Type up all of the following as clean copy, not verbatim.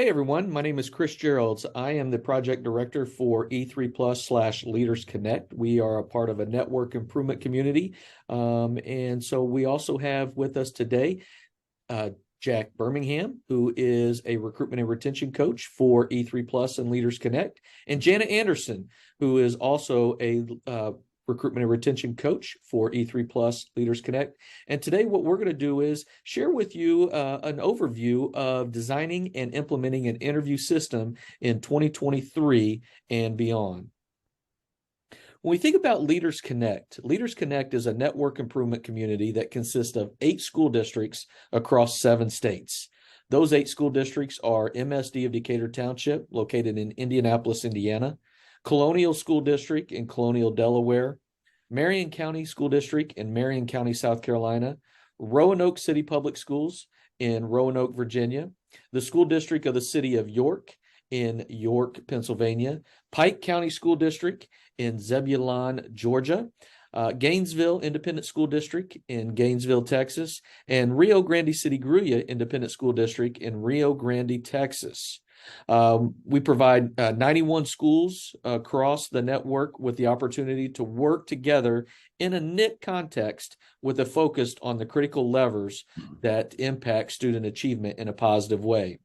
Hey everyone, my name is Chris Geralds. I am the project director for E3 Plus / Leaders Connect. We are a part of a network improvement community. And so we also have with us today Jack Birmingham, who is a recruitment and retention coach for E3 Plus and Leaders Connect, and Janet Anderson, who is also a recruitment and retention coach for E3 Plus Leaders Connect. And today what we're going to do is share with you an overview of designing and implementing an interview system in 2023 and beyond. When we think about Leaders Connect is a network improvement community that consists of 8 school districts across 7 states. Those 8 school districts are MSD of Decatur Township, located in Indianapolis, Indiana, Colonial School District in Colonial, Delaware, Marion County School District in Marion County, South Carolina, Roanoke City Public Schools in Roanoke, Virginia, the School District of the City of York in York, Pennsylvania, Pike County School District in Zebulon, Georgia, Gainesville Independent School District in Gainesville, Texas, and Rio Grande City Grulla Independent School District in Rio Grande, Texas. We provide 91 schools across the network with the opportunity to work together in a knit context with a focus on the critical levers that impact student achievement in a positive way.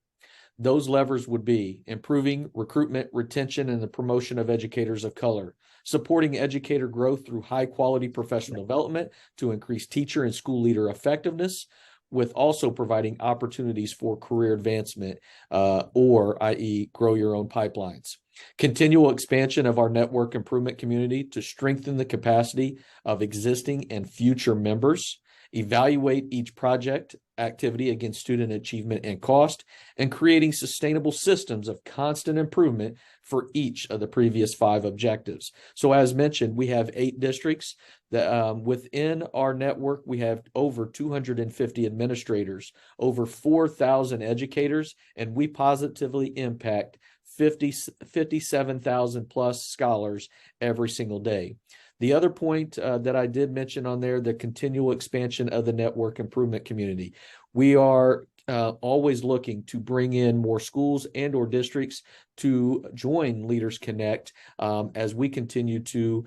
Those levers would be improving recruitment, retention, and the promotion of educators of color, supporting educator growth through high-quality professional development to increase teacher and school leader effectiveness, with also providing opportunities for career advancement, i.e. grow your own pipelines. Continual expansion of our network improvement community to strengthen the capacity of existing and future members, evaluate each project activity against student achievement and cost, and creating sustainable systems of constant improvement for each of the previous 5 objectives. So as mentioned, we have 8 districts that within our network, we have over 250 administrators, over 4,000 educators, and we positively impact 57,000 plus scholars every single day. The other point that I did mention on there, the continual expansion of the network improvement community. We are always looking to bring in more schools and or districts to join Leaders Connect as we continue to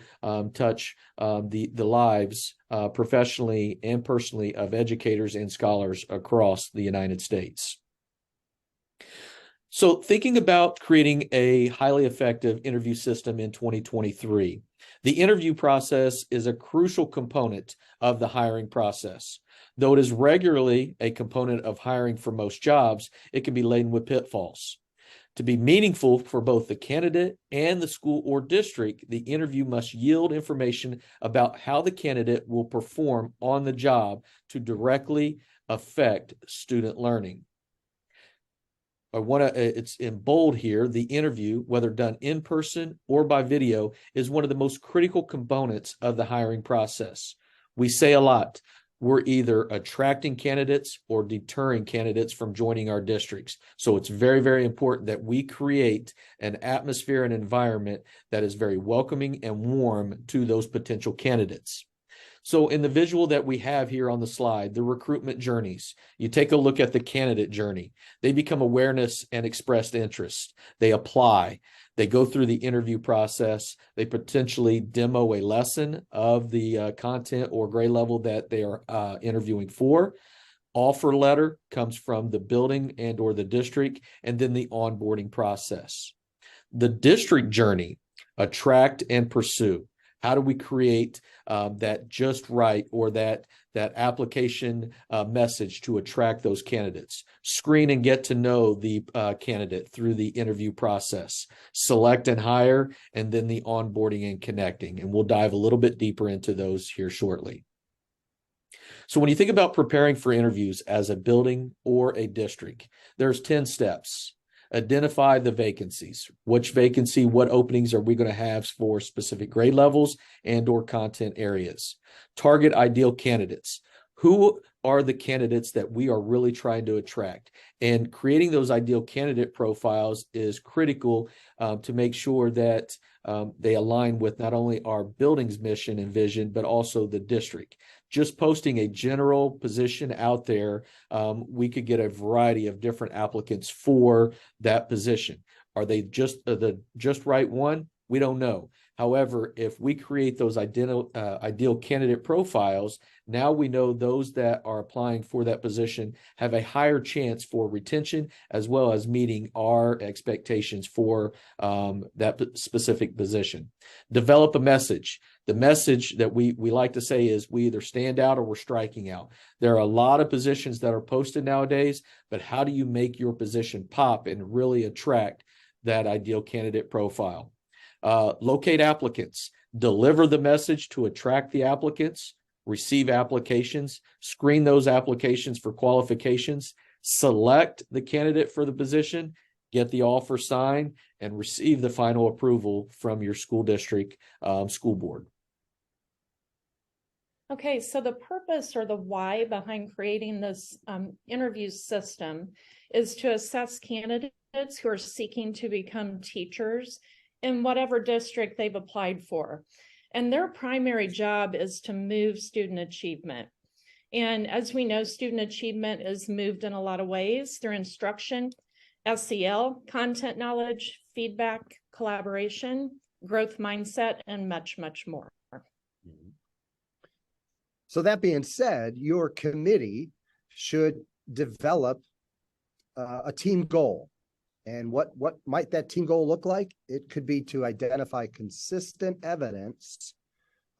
touch the lives professionally and personally of educators and scholars across the United States. So thinking about creating a highly effective interview system in 2023, the interview process is a crucial component of the hiring process. Though it is regularly a component of hiring for most jobs, it can be laden with pitfalls. To be meaningful for both the candidate and the school or district, the interview must yield information about how the candidate will perform on the job to directly affect student learning. It's in bold here, the interview, whether done in person or by video, is one of the most critical components of the hiring process. We say a lot, we're either attracting candidates or deterring candidates from joining our districts. So it's very, very important that we create an atmosphere and environment that is very welcoming and warm to those potential candidates. So in the visual that we have here on the slide, the recruitment journeys, you take a look at the candidate journey. They become awareness and expressed interest. They apply. They go through the interview process. They potentially demo a lesson of the content or grade level that they are interviewing for. Offer letter comes from the building and or the district, and then the onboarding process. The district journey, attract and pursue. How do we create that just right or that application message to attract those candidates? Screen and get to know the candidate through the interview process. Select and hire, and then the onboarding and connecting. And we'll dive a little bit deeper into those here shortly. So when you think about preparing for interviews as a building or a district, there's 10 steps. Identify the vacancies. Which vacancy, what openings are we going to have for specific grade levels and or content areas? Target ideal candidates. Who are the candidates that we are really trying to attract? And creating those ideal candidate profiles is critical to make sure that they align with not only our building's mission and vision, but also the district. just posting a general position out there, we could get a variety of different applicants for that position. Are they just the just right one? We don't know. However, if we create those ideal candidate profiles, now we know those that are applying for that position have a higher chance for retention, as well as meeting our expectations for that specific position. Develop a message. The message that we like to say is we either stand out or we're striking out. There are a lot of positions that are posted nowadays, but how do you make your position pop and really attract that ideal candidate profile? Locate applicants, deliver the message to attract the applicants, receive applications, screen those applications for qualifications, select the candidate for the position, get the offer signed, and receive the final approval from your school district school board. Okay, so the purpose or the why behind creating this interview system is to assess candidates who are seeking to become teachers in whatever district they've applied for. And their primary job is to move student achievement. And as we know, student achievement is moved in a lot of ways through instruction, SEL, content knowledge, feedback, collaboration, growth mindset, and much, much more. So that being said, your committee should develop a team goal. And what might that team goal look like? It could be to identify consistent evidence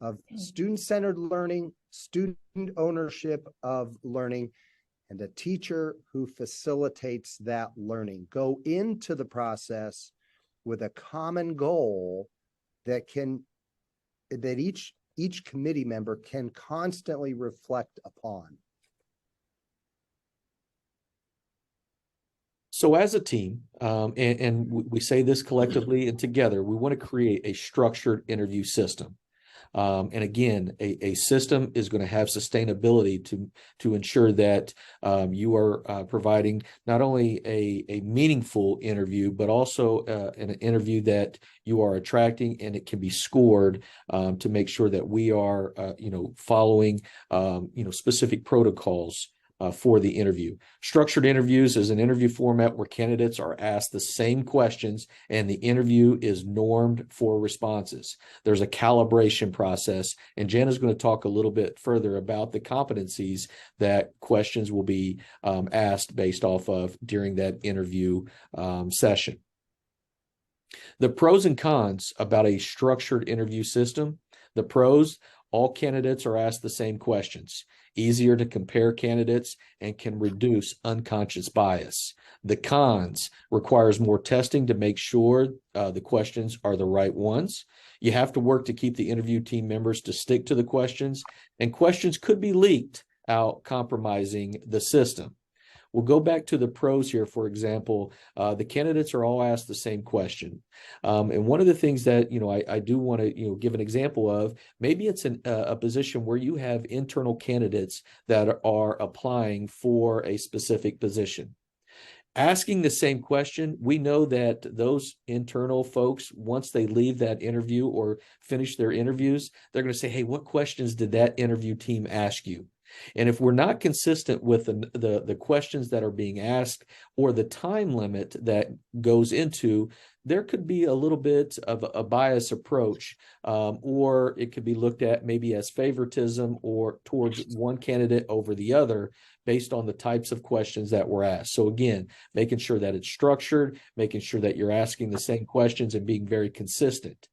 of student-centered learning, student ownership of learning, and a teacher who facilitates that learning. Go into the process with a common goal that each committee member can constantly reflect upon. So as a team, and we say this collectively and together, we want to create a structured interview system. And again, a system is going to have sustainability to ensure that you are providing not only a meaningful interview, but also an interview that you are attracting, and it can be scored to make sure that we are following specific protocols for the interview. Structured interviews is an interview format where candidates are asked the same questions and the interview is normed for responses. There's a calibration process, and Jen is going to talk a little bit further about the competencies that questions will be asked based off of during that interview session. The pros and cons about a structured interview system. The pros: all candidates are asked the same questions, easier to compare candidates, and can reduce unconscious bias. The cons: requires more testing to make sure the questions are the right ones. You have to work to keep the interview team members to stick to the questions, and questions could be leaked out, compromising the system. We'll go back to the pros here. For example, the candidates are all asked the same question. And one of the things that, I do want to, give an example of, maybe it's a position where you have internal candidates that are applying for a specific position. Asking the same question, we know that those internal folks, once they leave that interview or finish their interviews, they're going to say, hey, what questions did that interview team ask you? And if we're not consistent with the questions that are being asked or the time limit that goes into, there could be a little bit of a bias approach, or it could be looked at maybe as favoritism or towards one candidate over the other based on the types of questions that were asked. So again, making sure that it's structured, making sure that you're asking the same questions and being very consistent.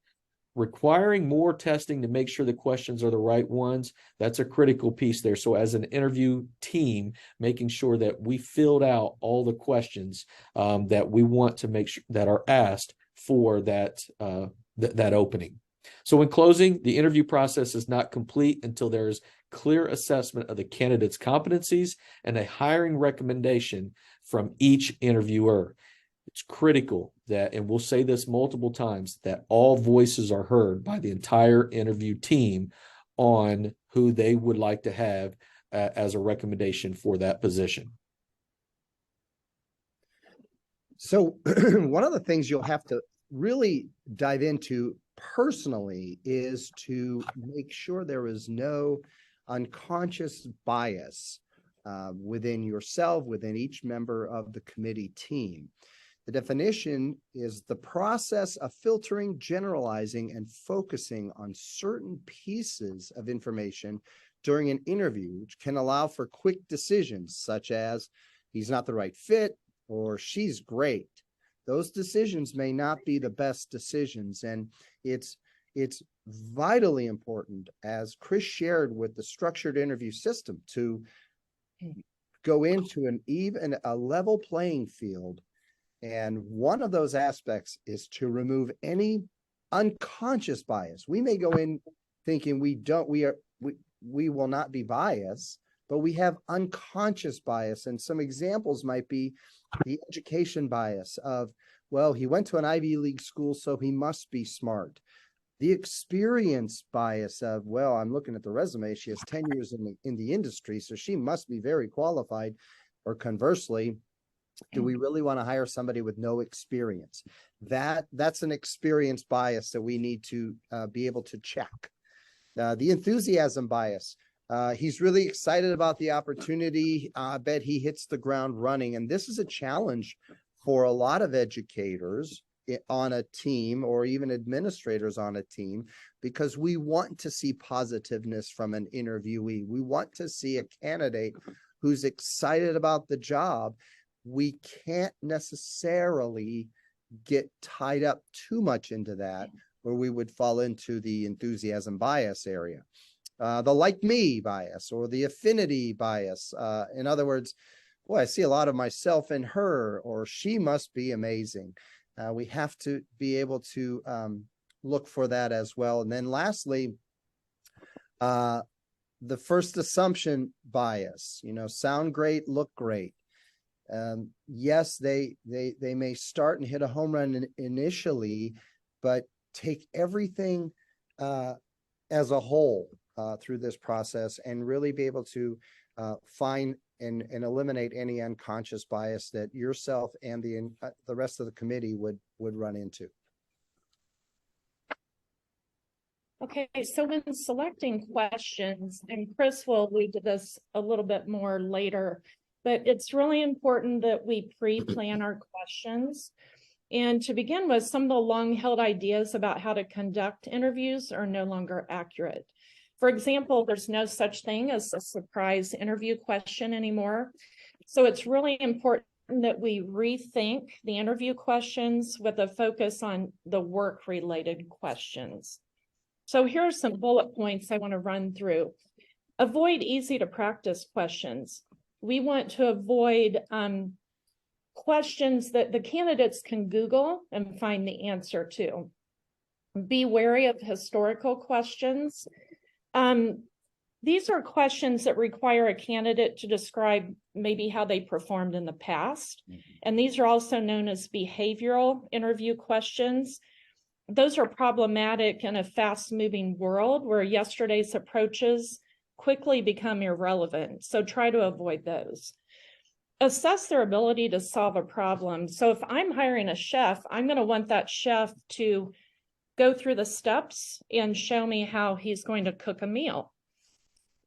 Requiring more testing to make sure the questions are the right ones, that's a critical piece there. So as an interview team, making sure that we filled out all the questions that we want to make sure that are asked for that opening. So in closing, the interview process is not complete until there is clear assessment of the candidate's competencies and a hiring recommendation from each interviewer. It's critical that, and we'll say this multiple times, that all voices are heard by the entire interview team on who they would like to have as a recommendation for that position. So one of the things you'll have to really dive into personally is to make sure there is no unconscious bias within yourself, within each member of the committee team. The definition is the process of filtering, generalizing, and focusing on certain pieces of information during an interview, which can allow for quick decisions, such as he's not the right fit or she's great. Those decisions may not be the best decisions, and it's vitally important, as Chris shared with the structured interview system, to go into a level playing field. And one of those aspects is to remove any unconscious bias. We may go in thinking we will not be biased, but we have unconscious bias. And some examples might be the education bias of, well, he went to an Ivy League school, so he must be smart. The experience bias of, well, I'm looking at the resume, she has 10 years in the industry, so she must be very qualified. Or conversely, do we really want to hire somebody with no experience? That's an experience bias that we need to be able to check. The enthusiasm bias. He's really excited about the opportunity. I bet he hits the ground running. And this is a challenge for a lot of educators on a team, or even administrators on a team, because we want to see positiveness from an interviewee. We want to see a candidate who's excited about the job. We can't necessarily get tied up too much into that, where we would fall into the enthusiasm bias area. The like me bias, or the affinity bias. In other words, boy, I see a lot of myself in her, or she must be amazing. We have to be able to look for that as well. And then lastly, the first assumption bias, sound great, look great. Yes, they may start and hit a home run initially, but take everything as a whole through this process, and really be able to find and eliminate any unconscious bias that yourself and the rest of the committee would run into. Okay, so when selecting questions, and Chris will lead to this a little bit more later, but it's really important that we pre-plan our questions. And to begin with, some of the long-held ideas about how to conduct interviews are no longer accurate. For example, there's no such thing as a surprise interview question anymore. So it's really important that we rethink the interview questions with a focus on the work-related questions. So here are some bullet points I want to run through. Avoid easy to practice questions. We want to avoid questions that the candidates can Google and find the answer to. Be wary of historical questions. These are questions that require a candidate to describe maybe how they performed in the past. And these are also known as behavioral interview questions. Those are problematic in a fast-moving world where yesterday's approaches quickly become irrelevant. So try to avoid those. Assess their ability to solve a problem. So if I'm hiring a chef, I'm going to want that chef to go through the steps and show me how he's going to cook a meal.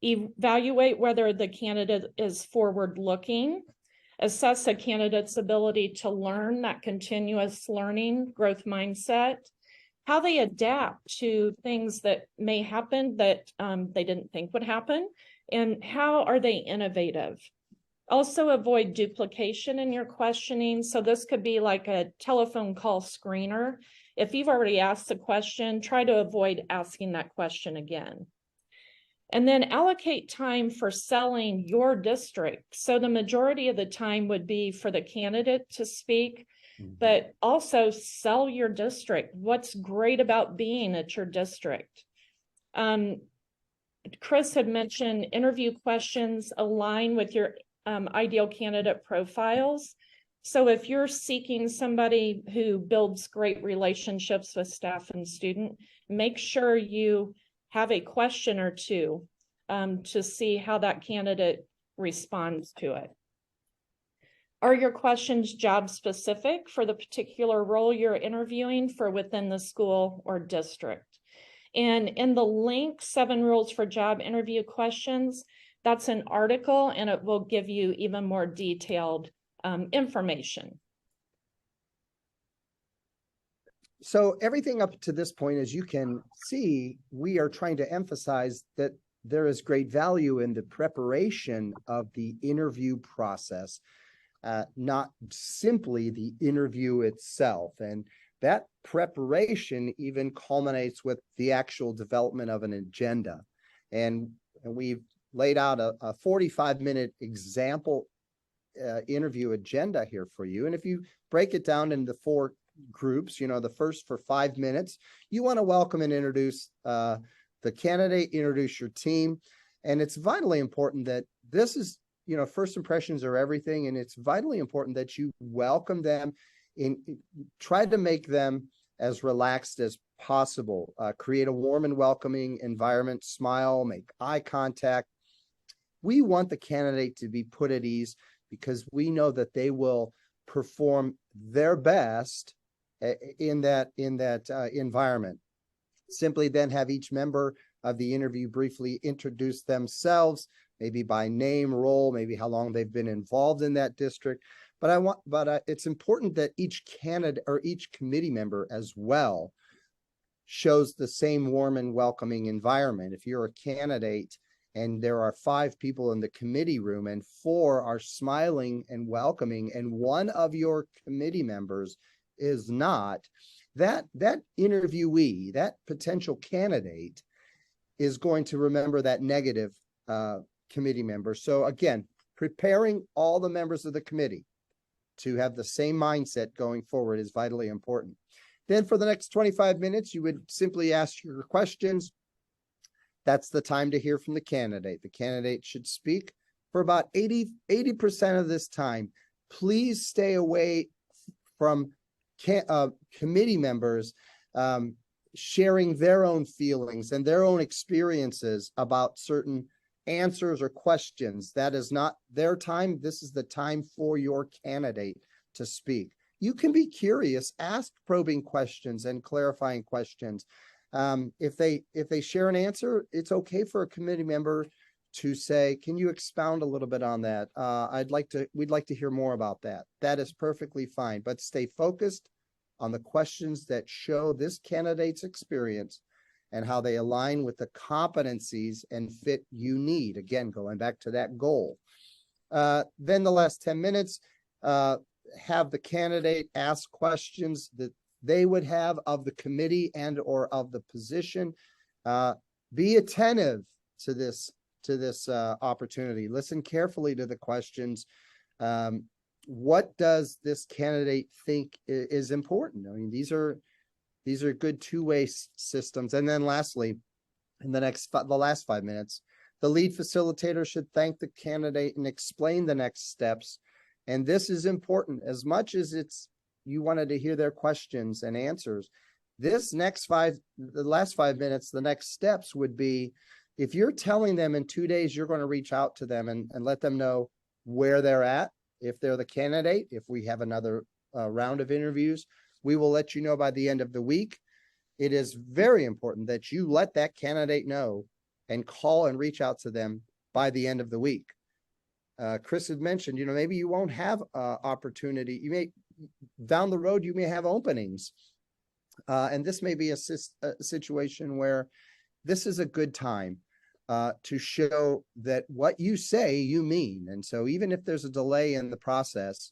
Evaluate whether the candidate is forward-looking. Assess a candidate's ability to learn, that continuous learning, growth mindset. How they adapt to things that may happen that they didn't think would happen, and how are they innovative. Also avoid duplication in your questioning. So this could be like a telephone call screener. If you've already asked the question, try to avoid asking that question again. And then allocate time for selling your district. So the majority of the time would be for the candidate to speak, but also sell your district. What's great about being at your district? Chris had mentioned interview questions align with your ideal candidate profiles. So if you're seeking somebody who builds great relationships with staff and student, make sure you have a question or two to see how that candidate responds to it. Are your questions job specific for the particular role you're interviewing for within the school or district? And in the link, 7 Rules for Job Interview Questions, that's an article, and it will give you even more detailed information. So everything up to this point, as you can see, we are trying to emphasize that there is great value in the preparation of the interview process, not simply the interview itself. And that preparation even culminates with the actual development of an agenda. And we've laid out a 45-minute example interview agenda here for you. And if you break it down into 4 groups, the first for 5 minutes, you want to welcome and introduce the candidate, introduce your team. And it's vitally important that this is, first impressions are everything. And it's vitally important that you welcome them try to make them as relaxed as possible, create a warm and welcoming environment, smile, make eye contact. We want the candidate to be put at ease because we know that they will perform their best in that environment. Simply then have each member of the interview briefly introduce themselves, maybe by name, role, maybe how long they've been involved in that district. But it's important that each candidate or each committee member as well shows the same warm and welcoming environment. If you're a candidate and there are 5 people in the committee room and 4 are smiling and welcoming, and one of your committee members is not, that interviewee, that potential candidate, is going to remember that negative committee member. So again, preparing all the members of the committee to have the same mindset going forward is vitally important. Then for the next 25 minutes, you would simply ask your questions. That's the time to hear from the candidate. The candidate should speak for about 80% of this time. Please stay away from committee members sharing their own feelings and their own experiences about certain answers or questions. That is not their time. This is the time for your candidate to speak. You can be curious, ask probing questions and clarifying questions. If they share an answer, it's okay for a committee member to say, can you expound a little bit on that? We'd like to hear more about that. That is perfectly fine, but stay focused on the questions that show this candidate's experience and how they align with the competencies and fit you need. Again, going back to that goal. Then the last 10 minutes, have the candidate ask questions that they would have of the committee and or of the position. Be attentive to this opportunity. Listen carefully to the questions. What does this candidate think is important? I mean, these are good two-way systems. And then lastly, in the last 5 minutes, the lead facilitator should thank the candidate and explain the next steps. And this is important as much as you wanted to hear their questions and answers. The last 5 minutes, the next steps would be, if you're telling them in 2 days, you're going to reach out to them and let them know where they're at. If they're the candidate, if we have another round of interviews, we will let you know by the end of the week. It is very important that you let that candidate know and call and reach out to them by the end of the week. Chris had mentioned, maybe you won't have opportunity. You may, down the road, you may have openings. And this may be a situation where this is a good time to show that what you say, you mean. And so even if there's a delay in the process,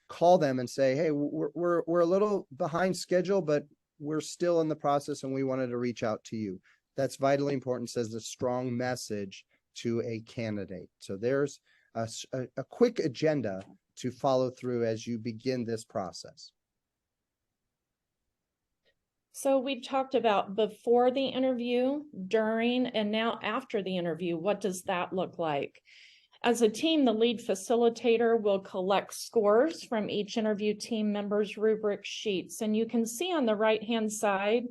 call them and say, hey, we're a little behind schedule, but we're still in the process and we wanted to reach out to you. That's vitally important, says a strong message to a candidate. So there's a quick agenda to follow through as you begin this process. So we talked about before the interview, during, and now after the interview. What does that look like? As a team, the lead facilitator will collect scores from each interview team member's rubric sheets. And you can see on the right-hand side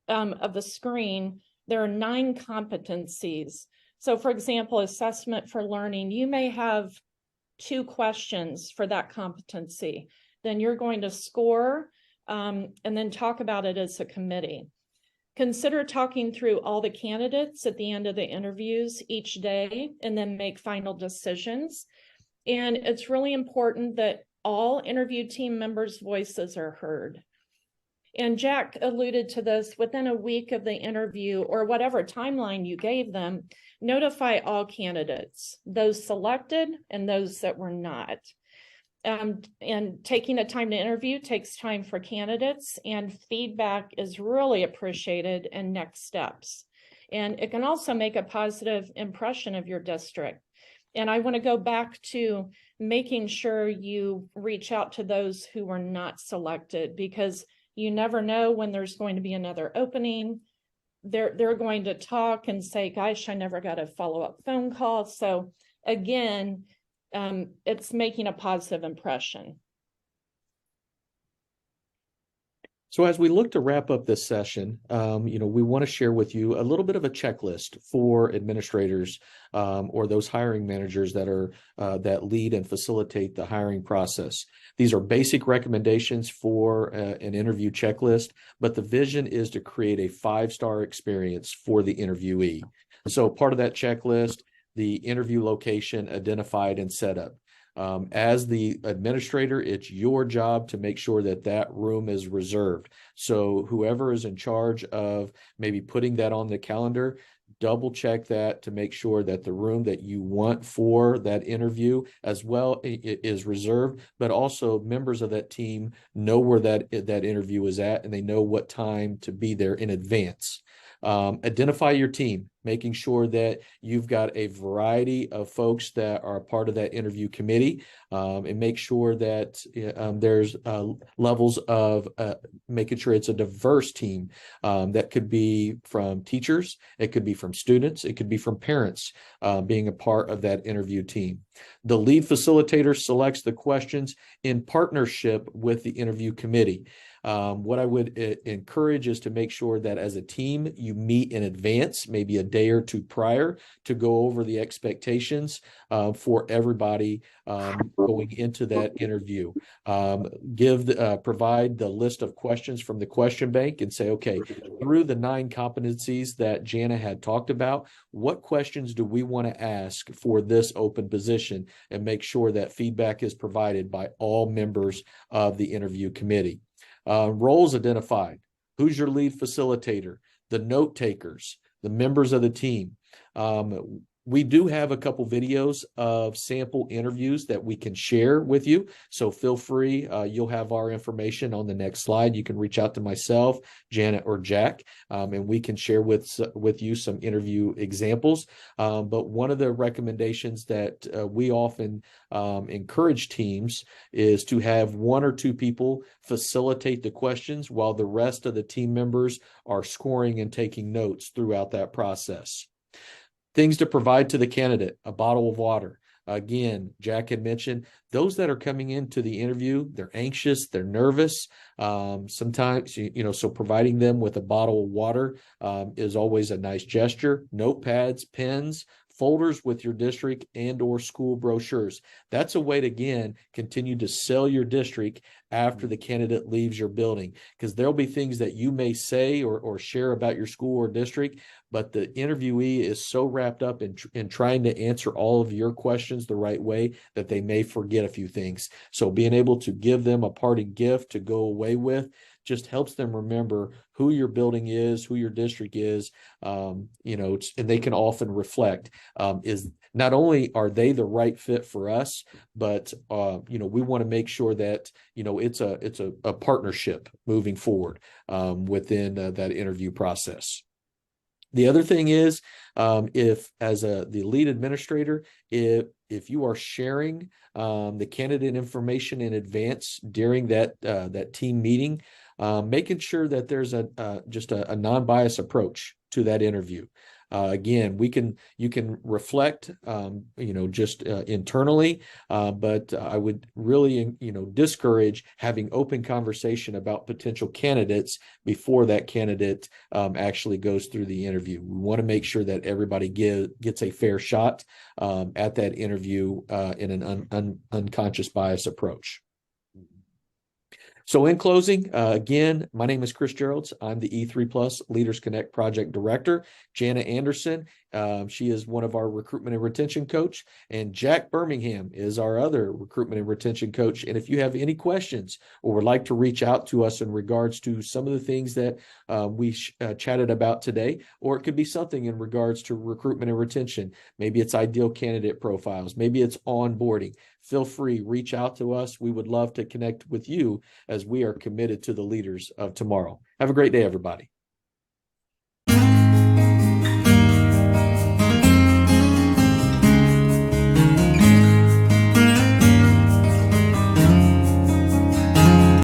of the screen, there are 9 competencies. So for example, assessment for learning, you may have 2 questions for that competency. Then you're going to score and then talk about it as a committee. Consider talking through all the candidates at the end of the interviews each day and then make final decisions. And it's really important that all interview team members' voices are heard. And Jack alluded to this: within a week of the interview or whatever timeline you gave them, notify all candidates, those selected and those that were not. And taking the time to interview takes time for candidates, and feedback is really appreciated in next steps. And it can also make a positive impression of your district. And I want to go back to making sure you reach out to those who were not selected, because you never know when there's going to be another opening. They're going to talk and say, gosh, I never got a follow-up phone call. So again, it's making a positive impression. So as we look to wrap up this session, we want to share with you a little bit of a checklist for administrators or those hiring managers that are that lead and facilitate the hiring process. These are basic recommendations for an interview checklist, but the vision is to create a 5-star experience for the interviewee. So part of that checklist, the interview location identified and set up. As the administrator, it's your job to make sure that that room is reserved. So whoever is in charge of maybe putting that on the calendar, double check that to make sure that the room that you want for that interview as well is reserved, but also members of that team know where that interview is at, and they know what time to be there in advance. Identify your team, making sure that you've got a variety of folks that are a part of that interview committee, and make sure that there's levels of making sure it's a diverse team. That could be from teachers, it could be from students, it could be from parents being a part of that interview team. The lead facilitator selects the questions in partnership with the interview committee. What I would encourage is to make sure that as a team, you meet in advance, maybe a day or two prior, to go over the expectations for everybody going into that interview. Provide the list of questions from the question bank and say, okay, through the 9 competencies that Jana had talked about, what questions do we want to ask for this open position, and make sure that feedback is provided by all members of the interview committee. Roles identified. Who's your lead facilitator? The note takers, the members of the team. We do have a couple videos of sample interviews that we can share with you. So feel free, you'll have our information on the next slide. You can reach out to myself, Janet, or Jack, and we can share with you some interview examples. But one of the recommendations that we often encourage teams is to have 1 or 2 people facilitate the questions while the rest of the team members are scoring and taking notes throughout that process. Things to provide to the candidate: a bottle of water. Again, Jack had mentioned those that are coming into the interview, they're anxious, they're nervous. Sometimes, so providing them with a bottle of water is always a nice gesture. Notepads, pens, folders with your district and or school brochures. That's a way to, again, continue to sell your district after the candidate leaves your building, because there'll be things that you may say or share about your school or district, but the interviewee is so wrapped up in trying to answer all of your questions the right way that they may forget a few things. So being able to give them a parting gift to go away with just helps them remember who your building is, who your district is, and they can often reflect, is not only are they the right fit for us, but we want to make sure that it's a partnership moving forward within that interview process. The other thing is, if as the lead administrator, if you are sharing the candidate information in advance during that team meeting, making sure that there's just a non-biased approach to that interview. Again, you can reflect, just internally, but I would really, discourage having open conversation about potential candidates before that candidate actually goes through the interview. We want to make sure that everybody gets a fair shot at that interview in an unconscious bias approach. So in closing, again, my name is Chris Geralds. I'm the E3 Plus Leaders Connect Project Director. Jana Anderson, she is one of our recruitment and retention coach, and Jack Birmingham is our other recruitment and retention coach. And if you have any questions or would like to reach out to us in regards to some of the things that we chatted about today, or it could be something in regards to recruitment and retention, maybe it's ideal candidate profiles, maybe it's onboarding, feel free, reach out to us. We would love to connect with you as we are committed to the leaders of tomorrow. Have a great day, everybody.